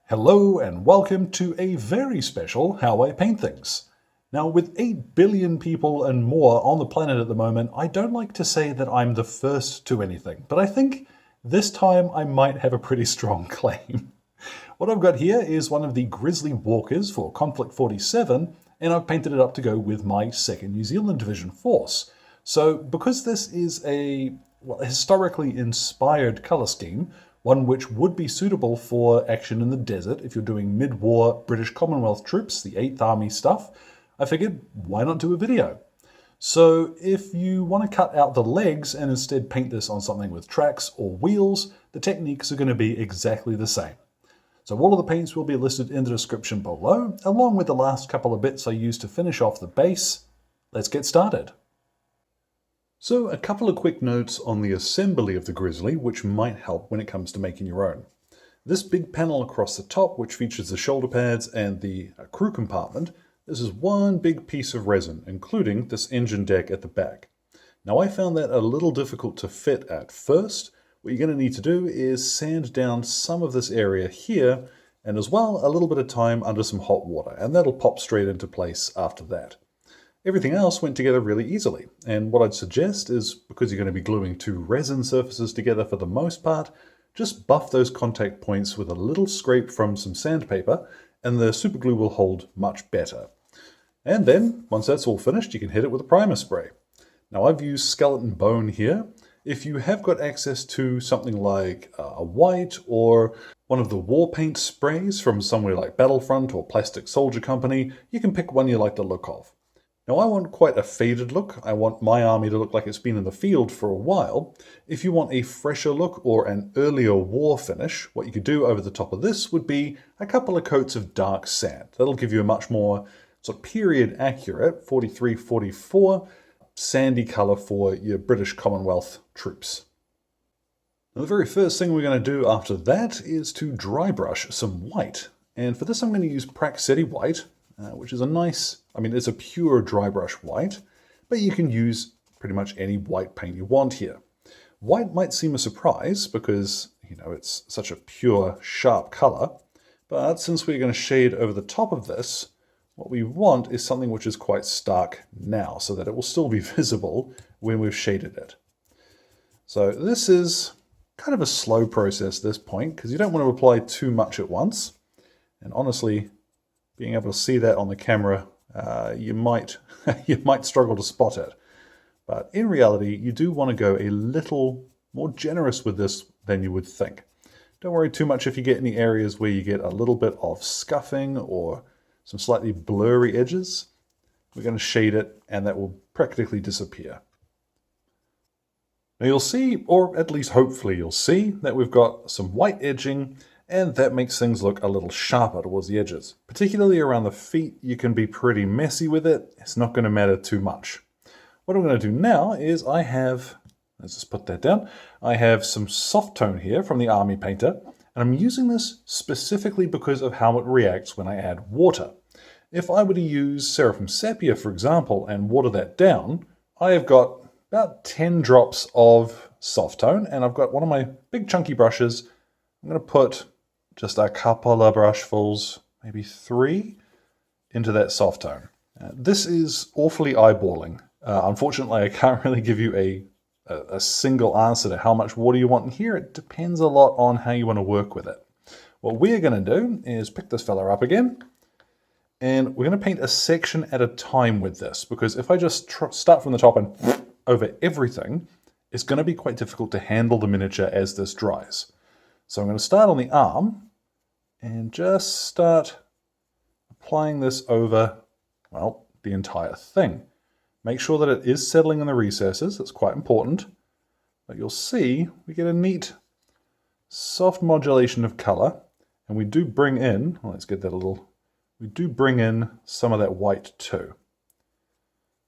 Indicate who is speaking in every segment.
Speaker 1: Hello and welcome to a very special How I Paint Things. Now, with 8 billion people and more on the planet at the moment, I don't like to say that I'm the first to anything, but I think this time I might have a pretty strong claim. What I've got here is one of the Grizzly walkers for Conflict 47, and I've painted it up to go with my 2nd New Zealand Division force. So because this is a historically inspired colour scheme, one which would be suitable for action in the desert if you're doing mid-war British Commonwealth troops, the 8th Army stuff, I figured, why not do a video? So if you want to cut out the legs and instead paint this on something with tracks or wheels, the techniques are going to be exactly the same. So all of the paints will be listed in the description below, along with the last couple of bits I used to finish off the base. Let's get started. So a couple of quick notes on the assembly of the Grizzly, which might help when it comes to making your own. This big panel across the top, which features the shoulder pads and the crew compartment, this is one big piece of resin, including this engine deck at the back. Now I found that a little difficult to fit at first. What you're going to need to do is sand down some of this area here, and as well a little bit of time under some hot water, and that'll pop straight into place after that. Everything else went together really easily, and what I'd suggest is, because you're going to be gluing 2 resin surfaces together for the most part, just buff those contact points with a little scrape from some sandpaper, and the super glue will hold much better. And then, once that's all finished, you can hit it with a primer spray. Now I've used skeleton bone here. If you have got access to something like a white or one of the war paint sprays from somewhere like Battlefront or Plastic Soldier Company, you can pick one you like the look of. Now I want quite a faded look. I want my army to look like it's been in the field for a while. If you want a fresher look or an earlier war finish, what you could do over the top of this would be a couple of coats of dark sand. That'll give you a much more sort of period accurate 43-44 sandy colour for your British Commonwealth troops. Now the very first thing we're going to do after that is to dry brush some white. And for this I'm going to use Praxetti white, which is a nice, it's a pure dry brush white, but you can use pretty much any white paint you want here. White might seem a surprise because, it's such a pure, sharp color, but since we're going to shade over the top of this, what we want is something which is quite stark now, so that it will still be visible when we've shaded it. So this is kind of a slow process at this point, because you don't want to apply too much at once, and honestly, being able to see that on the camera, you might struggle to spot it. But in reality, you do want to go a little more generous with this than you would think. Don't worry too much if you get any areas where you get a little bit of scuffing or some slightly blurry edges. We're going to shade it, and that will practically disappear. Now you'll see, or at least hopefully you'll see, that we've got some white edging, and that makes things look a little sharper towards the edges. Particularly around the feet, you can be pretty messy with it. It's not going to matter too much. What I'm going to do now is let's just put that down. I have some soft tone here from the Army Painter, and I'm using this specifically because of how it reacts when I add water. If I were to use Seraphim Sepia, for example, and water that down, I have got about 10 drops of soft tone, and I've got one of my big chunky brushes. I'm going to put just a couple of brushfuls, maybe 3, into that soft tone. This is awfully eyeballing. Unfortunately, I can't really give you a single answer to how much water you want in here. It depends a lot on how you want to work with it. What we're going to do is pick this fella up again, and we're going to paint a section at a time with this, because if I just start from the top and over everything, it's going to be quite difficult to handle the miniature as this dries. So I'm going to start on the arm and just start applying this over, the entire thing. Make sure that it is settling in the recesses. That's quite important. But you'll see we get a neat soft modulation of color, and we do bring in, we do bring in some of that white too.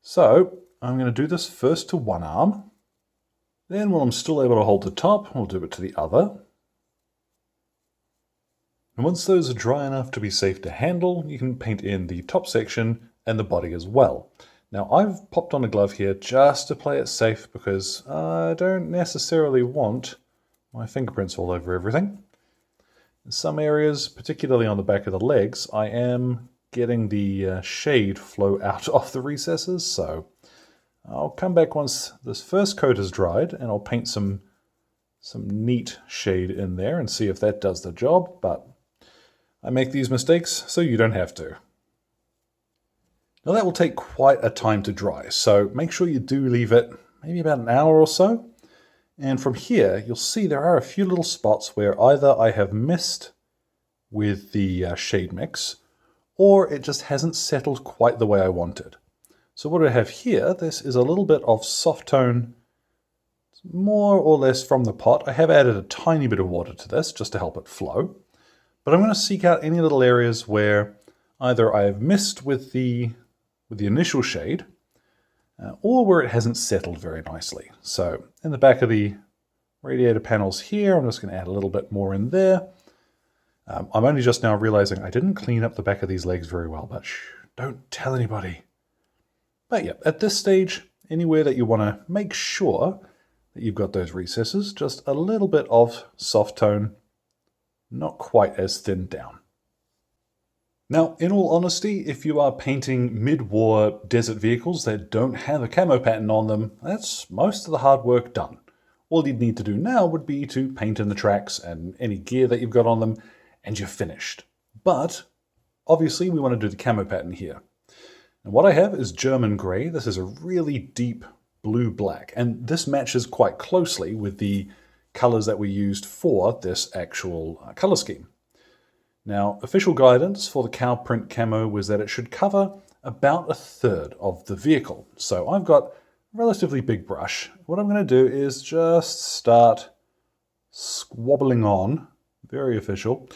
Speaker 1: So I'm going to do this first to one arm. Then while I'm still able to hold the top, we'll do it to the other. And once those are dry enough to be safe to handle, you can paint in the top section and the body as well. Now I've popped on a glove here just to play it safe, because I don't necessarily want my fingerprints all over everything. In some areas, particularly on the back of the legs, I am getting the shade flow out of the recesses, so I'll come back once this first coat is dried and I'll paint some neat shade in there and see if that does the job, but I make these mistakes so you don't have to. Now that will take quite a time to dry, so make sure you do leave it maybe about an hour or so. And from here, you'll see there are a few little spots where either I have missed with the shade mix, or it just hasn't settled quite the way I wanted. So what I have here, this is a little bit of soft tone, more or less from the pot. I have added a tiny bit of water to this just to help it flow. But I'm going to seek out any little areas where either I have missed with the initial shade, or where it hasn't settled very nicely. So in the back of the radiator panels here, I'm just going to add a little bit more in there. I'm only just now realizing I didn't clean up the back of these legs very well, but shh, don't tell anybody. But yeah, at this stage, anywhere that you want to make sure that you've got those recesses, just a little bit of soft tone, not quite as thinned down. Now, in all honesty, if you are painting mid-war desert vehicles that don't have a camo pattern on them, that's most of the hard work done. All you'd need to do now would be to paint in the tracks and any gear that you've got on them, and you're finished. But, obviously, we want to do the camo pattern here. And what I have is German grey. This is a really deep blue-black, and this matches quite closely with the colors that we used for this actual color scheme. Now, official guidance for the cow print camo was that it should cover about a third of the vehicle. So I've got a relatively big brush. What I'm going to do is just start squabbling on, very official,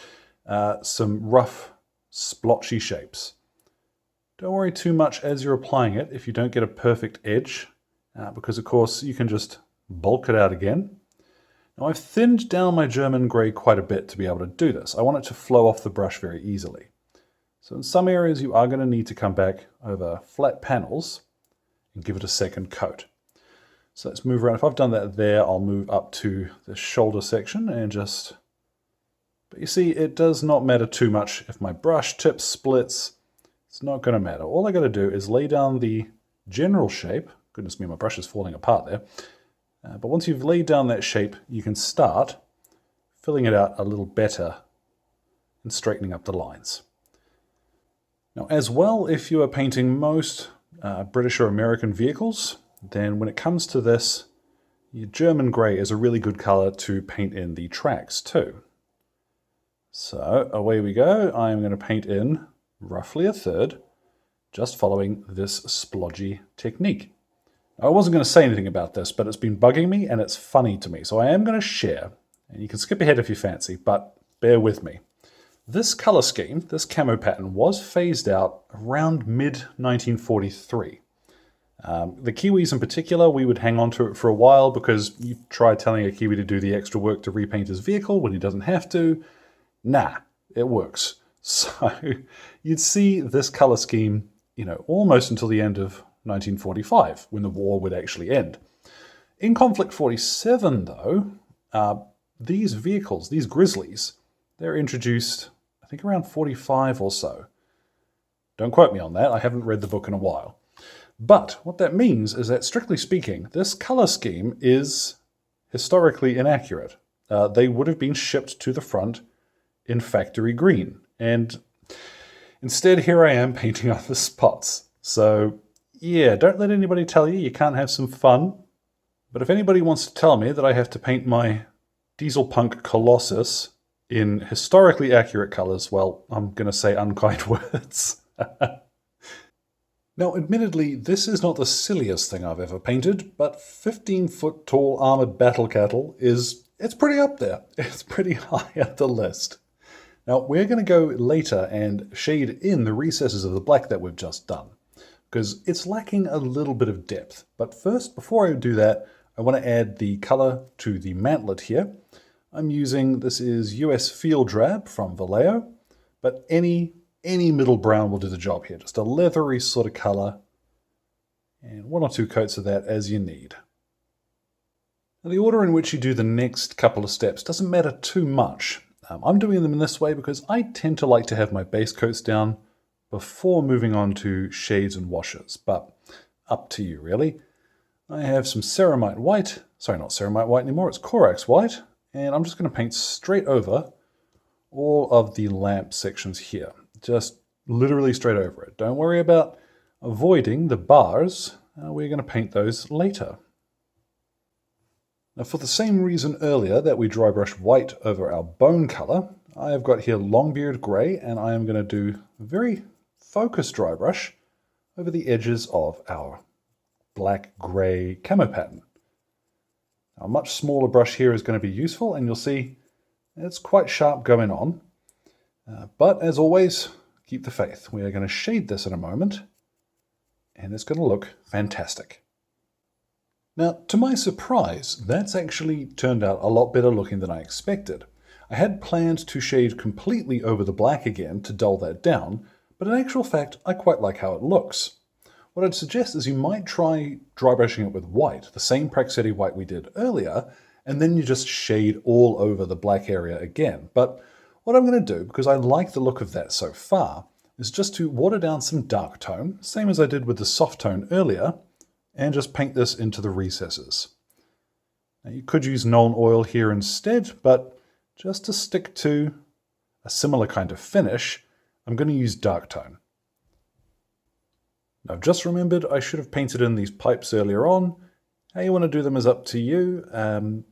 Speaker 1: some rough splotchy shapes. Don't worry too much as you're applying it if you don't get a perfect edge, because of course you can just bulk it out again. Now I've thinned down my German grey quite a bit to be able to do this. I want it to flow off the brush very easily. So in some areas you are going to need to come back over flat panels and give it a second coat. So let's move around. If I've done that there, I'll move up to the shoulder section and just... But you see, it does not matter too much if my brush tip splits. It's not going to matter. All I got to do is lay down the general shape. Goodness me, my brush is falling apart there. But once you've laid down that shape, you can start filling it out a little better and straightening up the lines. Now, as well, if you are painting most British or American vehicles, then when it comes to this, your German grey is a really good color to paint in the tracks too. So away we go. I'm going to paint in roughly a third, just following this splodgy technique. I wasn't going to say anything about this, but it's been bugging me and it's funny to me. So I am going to share, and you can skip ahead if you fancy, but bear with me. This color scheme, this camo pattern, was phased out around mid-1943. The Kiwis in particular, we would hang on to it for a while because you try telling a Kiwi to do the extra work to repaint his vehicle when he doesn't have to. Nah, it works. So you'd see this color scheme, almost until the end of 1945, when the war would actually end. In Conflict 47, though, these vehicles, these Grizzlies, they're introduced, I think, around 45 or so. Don't quote me on that, I haven't read the book in a while. But what that means is that, strictly speaking, this color scheme is historically inaccurate. They would have been shipped to the front in factory green. And instead, here I am painting on the spots. So yeah, don't let anybody tell you you can't have some fun. But if anybody wants to tell me that I have to paint my diesel punk Colossus in historically accurate colors, well, I'm going to say unkind words. Now, admittedly, this is not the silliest thing I've ever painted, but 15-foot tall armored battle cattle it's pretty up there. It's pretty high up the list. Now, we're going to go later and shade in the recesses of the black that we've just done, because it's lacking a little bit of depth. But first, before I do that, I want to add the color to the mantlet here. I'm using, this is US Field Drab from Vallejo, but any middle brown will do the job here. Just a leathery sort of color, and one or two coats of that as you need. Now, the order in which you do the next couple of steps doesn't matter too much. I'm doing them in this way because I tend to like to have my base coats down before moving on to shades and washes, but up to you really. I have some ceramite white, sorry, not ceramite white anymore, it's Corax white, and I'm just going to paint straight over all of the lamp sections here. Just literally straight over it. Don't worry about avoiding the bars. We're going to paint those later. Now, for the same reason earlier that we dry brush white over our bone color, I have got here Longbeard Grey, and I am going to do a very focused dry brush over the edges of our black grey camo pattern. Now, a much smaller brush here is going to be useful, and you'll see it's quite sharp going on. But as always, keep the faith. We are going to shade this in a moment, and it's going to look fantastic. Now, to my surprise, that's actually turned out a lot better looking than I expected. I had planned to shade completely over the black again to dull that down, but in actual fact, I quite like how it looks. What I'd suggest is you might try dry brushing it with white, the same Praxetti white we did earlier, and then you just shade all over the black area again. But what I'm going to do, because I like the look of that so far, is just to water down some dark tone, same as I did with the soft tone earlier, and just paint this into the recesses. Now, you could use Nuln Oil here instead, but just to stick to a similar kind of finish, I'm going to use dark tone. Now, I've just remembered I should have painted in these pipes earlier on. How you want to do them is up to you.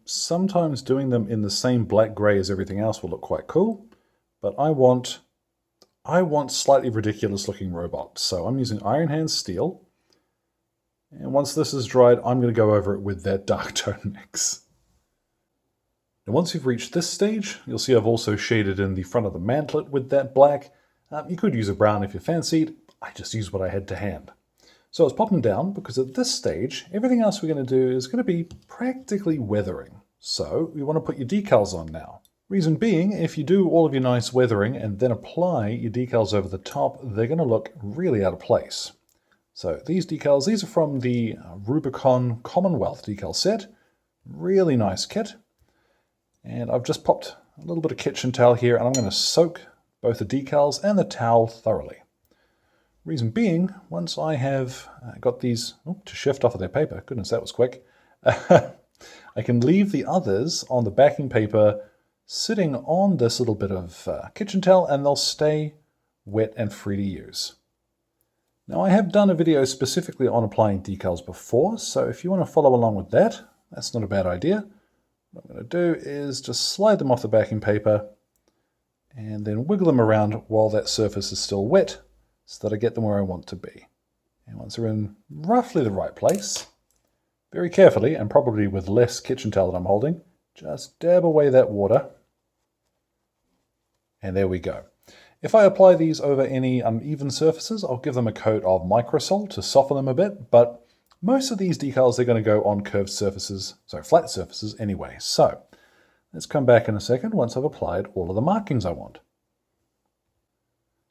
Speaker 1: Sometimes doing them in the same black grey as everything else will look quite cool, but I want slightly ridiculous looking robots. So I'm using Iron Hand Steel. And once this is dried, I'm going to go over it with that dark tone mix. Now, once you've reached this stage, you'll see I've also shaded in the front of the mantlet with that black. You could use a brown if you fancied. I just used what I had to hand. So let's pop them down, because at this stage, everything else we're going to do is going to be practically weathering. So we want to put your decals on now. Reason being, if you do all of your nice weathering and then apply your decals over the top, they're going to look really out of place. So these decals, these are from the British and Commonwealth decal set. Really nice kit. And I've just popped a little bit of kitchen towel here, and I'm going to soak both the decals and the towel thoroughly. Reason being, once I have got these to shift off of their paper, goodness that was quick, I can leave the others on the backing paper sitting on this little bit of kitchen towel, and they'll stay wet and free to use. Now, I have done a video specifically on applying decals before, so if you want to follow along with that, that's not a bad idea. What I'm going to do is just slide them off the backing paper and then wiggle them around while that surface is still wet so that I get them where I want to be. And once they're in roughly the right place, very carefully, and probably with less kitchen towel that I'm holding, just dab away that water. And there we go. If I apply these over any uneven surfaces, I'll give them a coat of microsol to soften them a bit, but most of these decals, they're going to go on curved surfaces, so flat surfaces anyway. So let's come back in a second once I've applied all of the markings I want.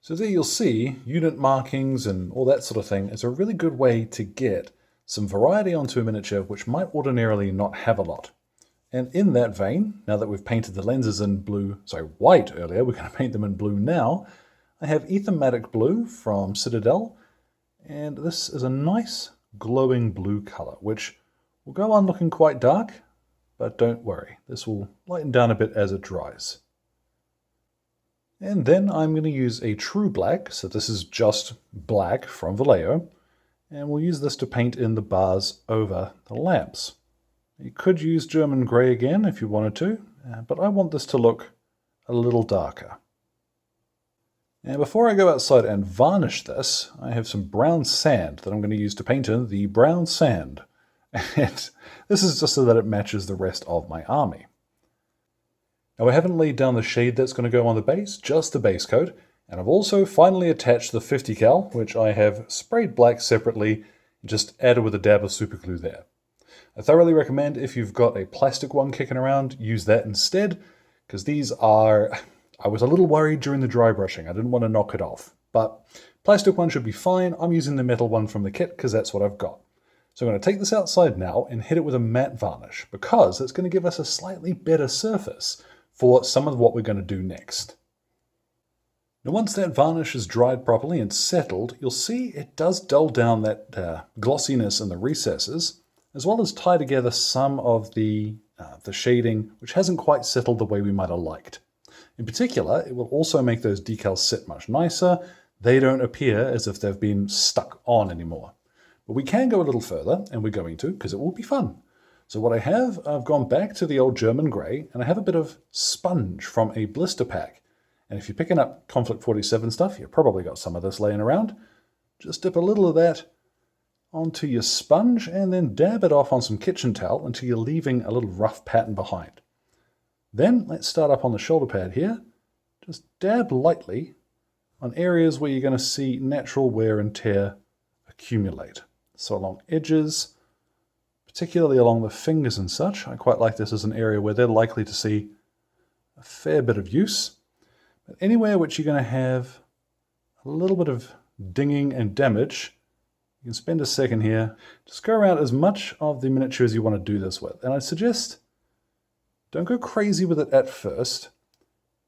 Speaker 1: So there you'll see unit markings and all that sort of thing is a really good way to get some variety onto a miniature which might ordinarily not have a lot. And in that vein, now that we've painted the lenses in white earlier, we're going to paint them in blue now. I have Ethermatic Blue from Citadel, and this is a nice glowing blue color, which will go on looking quite dark, but don't worry, this will lighten down a bit as it dries. And then I'm going to use a true black, so this is just black from Vallejo, and we'll use this to paint in the bars over the lamps. You could use German grey again if you wanted to, but I want this to look a little darker. And before I go outside and varnish this, I have some brown sand that I'm going to use to paint in the brown sand. And this is just so that it matches the rest of my army. Now, I haven't laid down the shade that's going to go on the base, just the base coat, and I've also finally attached the 50 cal, which I have sprayed black separately and just added with a dab of super glue there. I thoroughly recommend, if you've got a plastic one kicking around, use that instead, because these are... I was a little worried during the dry brushing. I didn't want to knock it off, but plastic one should be fine. I'm using the metal one from the kit because that's what I've got. So I'm going to take this outside now and hit it with a matte varnish, because it's going to give us a slightly better surface for some of what we're going to do next. Now once that varnish is dried properly and settled, you'll see it does dull down that glossiness in the recesses, as well as tie together some of the shading which hasn't quite settled the way we might have liked. In particular, it will also make those decals sit much nicer. They don't appear as if they've been stuck on anymore. But we can go a little further, and we're going to, because it will be fun. So what I've gone back to the old German grey, and I have a bit of sponge from a blister pack. And if you're picking up Conflict 47 stuff, you've probably got some of this laying around. Just dip a little of that onto your sponge and then dab it off on some kitchen towel until you're leaving a little rough pattern behind. Then let's start up on the shoulder pad here. Just dab lightly on areas where you're going to see natural wear and tear accumulate. So along edges, particularly along the fingers and such. I quite like this as an area where they're likely to see a fair bit of use. But anywhere which you're going to have a little bit of dinging and damage, you can spend a second here. Just go around as much of the miniature as you want to do this with. And I suggest don't go crazy with it at first.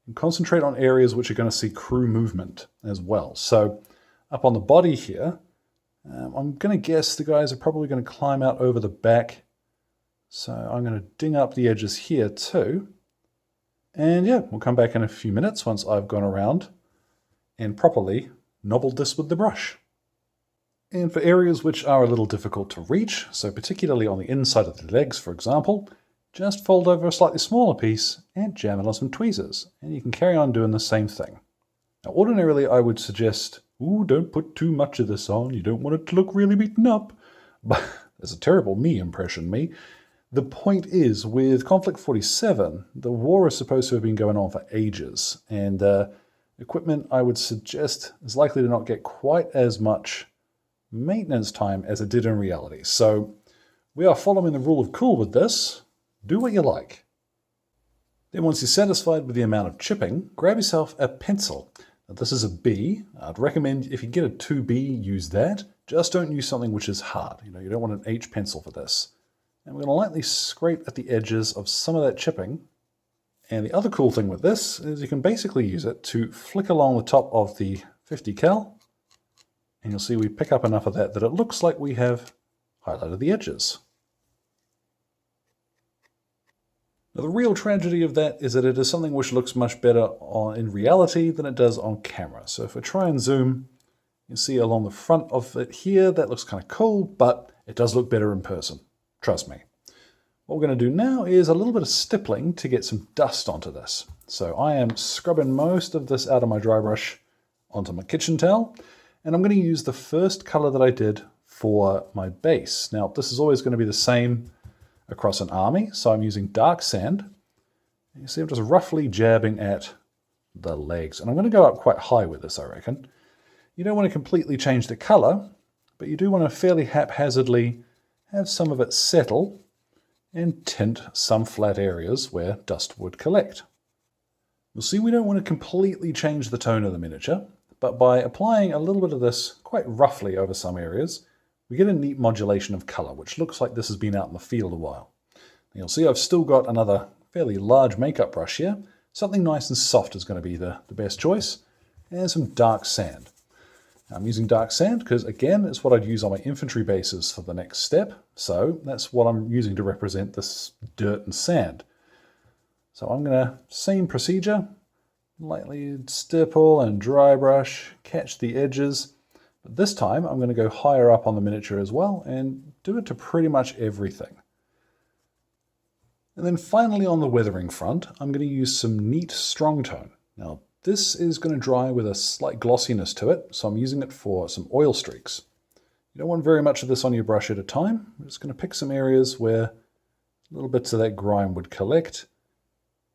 Speaker 1: And concentrate on areas which are going to see crew movement as well. So up on the body here, I'm going to guess the guys are probably going to climb out over the back. So I'm going to ding up the edges here too. And yeah, we'll come back in a few minutes once I've gone around and properly nobbled this with the brush. And for areas which are a little difficult to reach, so particularly on the inside of the legs, for example, just fold over a slightly smaller piece and jam it on some tweezers, and you can carry on doing the same thing. Now, ordinarily, I would suggest, don't put too much of this on. You don't want it to look really beaten up. But there's a terrible me impression, me. The point is, with Conflict 47, the war is supposed to have been going on for ages, and equipment, I would suggest, is likely to not get quite as much maintenance time as it did in reality. So we are following the rule of cool with this. Do what you like. Then once you're satisfied with the amount of chipping, grab yourself a pencil. Now this is a B. I'd recommend if you get a 2B, use that. Just don't use something which is hard. You don't want an H pencil for this. And we're going to lightly scrape at the edges of some of that chipping. And the other cool thing with this is you can basically use it to flick along the top of the 50 cal. And you'll see we pick up enough of that it looks like we have highlighted the edges. Now the real tragedy of that is that it is something which looks much better in reality than it does on camera. So if we try and zoom, you see along the front of it here, that looks kind of cool, but it does look better in person. Trust me. What we're going to do now is a little bit of stippling to get some dust onto this. So I am scrubbing most of this out of my dry brush onto my kitchen towel, and I'm going to use the first color that I did for my base. Now this is always going to be the same across an army, so I'm using dark sand. You see I'm just roughly jabbing at the legs, and I'm going to go up quite high with this, I reckon. You don't want to completely change the color, but you do want to fairly haphazardly have some of it settle and tint some flat areas where dust would collect. You'll see we don't want to completely change the tone of the miniature, but by applying a little bit of this quite roughly over some areas, we get a neat modulation of color, which looks like this has been out in the field a while. You'll see I've still got another fairly large makeup brush here. Something nice and soft is going to be the best choice, and some dark sand. I'm using dark sand because, again, it's what I'd use on my infantry bases for the next step. So that's what I'm using to represent this dirt and sand. So I'm going to, same procedure, lightly stipple and dry brush, catch the edges. But this time I'm going to go higher up on the miniature as well and do it to pretty much everything. And then finally on the weathering front, I'm going to use some neat strong tone. Now, this is going to dry with a slight glossiness to it, so I'm using it for some oil streaks. You don't want very much of this on your brush at a time. I'm just going to pick some areas where little bits of that grime would collect.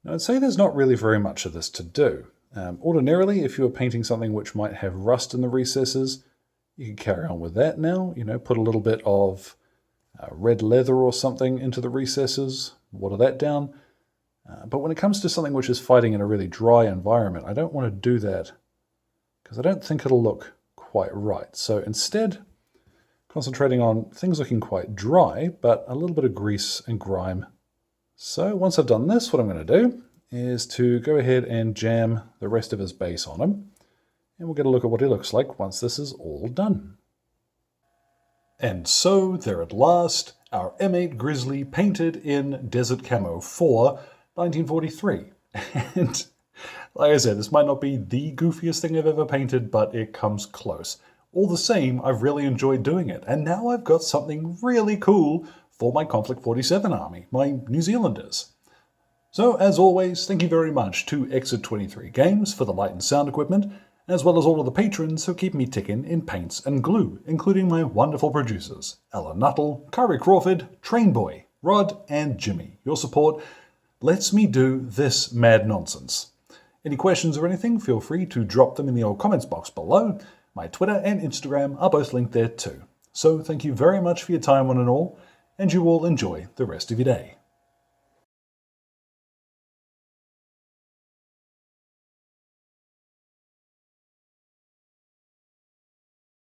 Speaker 1: Now I'd say there's not really very much of this to do. Ordinarily, if you were painting something which might have rust in the recesses, you could carry on with that now. Put a little bit of red leather or something into the recesses, water that down. But when it comes to something which is fighting in a really dry environment, I don't want to do that because I don't think it'll look quite right. So instead, concentrating on things looking quite dry, but a little bit of grease and grime. So once I've done this, what I'm going to do is to go ahead and jam the rest of his base on him. And we'll get a look at what he looks like once this is all done. And so, there at last, our M8 Grizzly painted in Desert Camo 4, 1943. And like I said, this might not be the goofiest thing I've ever painted, but it comes close. All the same, I've really enjoyed doing it, and now I've got something really cool for my Conflict 47 army, my New Zealanders. So, as always, thank you very much to Exit 23 Games for the light and sound equipment, as well as all of the patrons who keep me ticking in paints and glue, including my wonderful producers, Alan Nuttall, Kyrie Crawford, Trainboy, Rod, and Jimmy. Your support lets me do this mad nonsense. Any questions or anything, feel free to drop them in the old comments box below. My Twitter and Instagram are both linked there too. So thank you very much for your time, one and all, and you all enjoy the rest of your day.